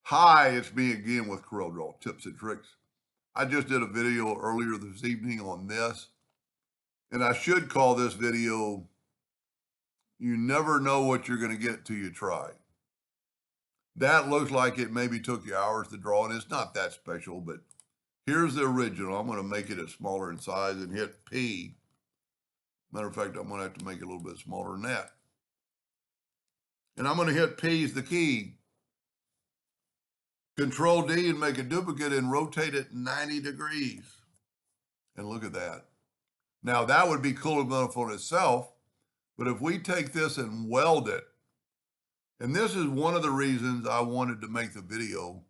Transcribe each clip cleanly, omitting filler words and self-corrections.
Hi, it's me again with Corel Draw Tips and Tricks. I just did a video earlier this evening on this, and I should call this video, You Never Know What You're Going to Get Till You Try. That looks like it maybe took you hours to draw, and it's not that special, but here's the original. I'm going to make it smaller in size and hit P. Matter of fact, I'm going to have to make it a little bit smaller than that. And I'm going to hit P is the key. Control D and make a duplicate and rotate it 90 degrees. And look at that. Now that would be cool enough on itself, but if we take this and weld it, and this is one of the reasons I wanted to make the video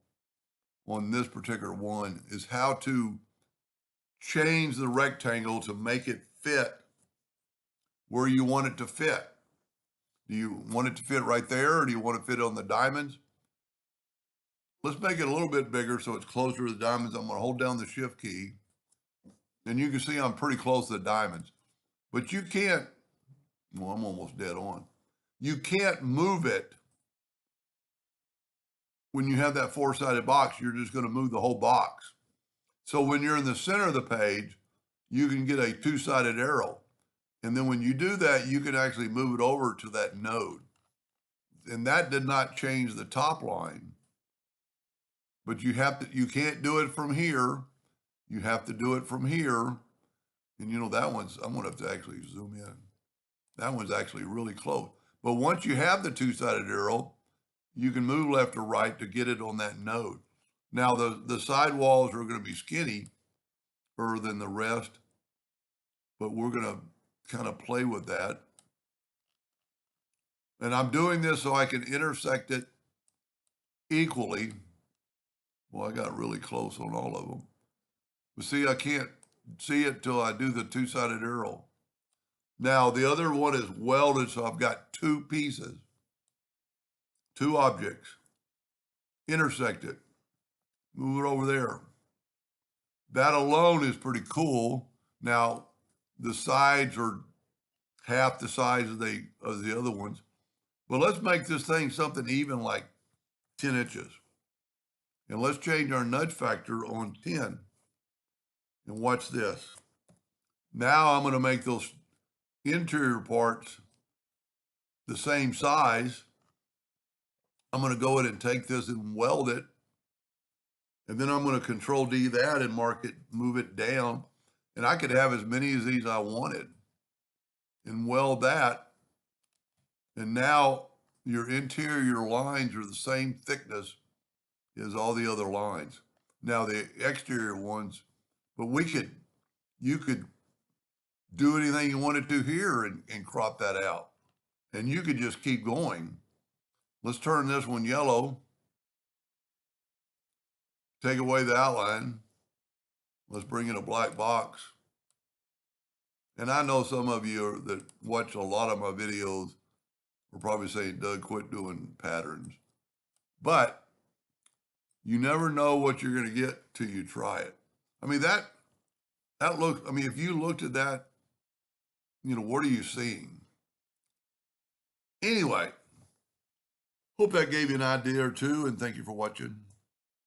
on this particular one, is how to change the rectangle to make it fit where you want it to fit. Do you want it to fit right there, or do you want it to fit on the diamonds? Let's make it a little bit bigger so it's closer to the diamonds. I'm going to hold down the shift key. And you can see I'm pretty close to the diamonds. But you can't, well, I'm almost dead on. You can't move it when you have that four-sided box. You're just going to move the whole box. So when you're in the center of the page, you can get a two-sided arrow. And then when you do that, you can actually move it over to that node. And that did not change the top line. But you can't do it from here. You have to do it from here. And you know, that one's, I'm gonna have to actually zoom in. That one's actually really close. But once you have the two-sided arrow, you can move left or right to get it on that node. Now the side walls are gonna be skinnier than the rest, but we're gonna kind of play with that. And I'm doing this so I can intersect it equally. Well, I got really close on all of them. But see, I can't see it till I do the two-sided arrow. Now, the other one is welded, so I've got two pieces, two objects. Intersect it. Move it over there. That alone is pretty cool. Now, the sides are half the size of the other ones. But let's make this thing something even, like 10 inches. And let's change our nudge factor on 10. And watch this. Now I'm going to make those interior parts the same size. I'm going to go in and take this and weld it. And then I'm going to Control D that and mark it, move it down. And I could have as many of these I wanted and weld that. And now your interior lines are the same thickness as all the other lines. Now the exterior ones, but you could do anything you wanted to here and crop that out. And you could just keep going. Let's turn this one yellow. Take away the outline. Let's bring in a black box. And I know some of you that watch a lot of my videos are probably saying, Doug, quit doing patterns. But you never know what you're going to get till you try it. I mean, that looks, I mean, if you looked at that, you know, what are you seeing? Anyway, hope that gave you an idea or two, and thank you for watching.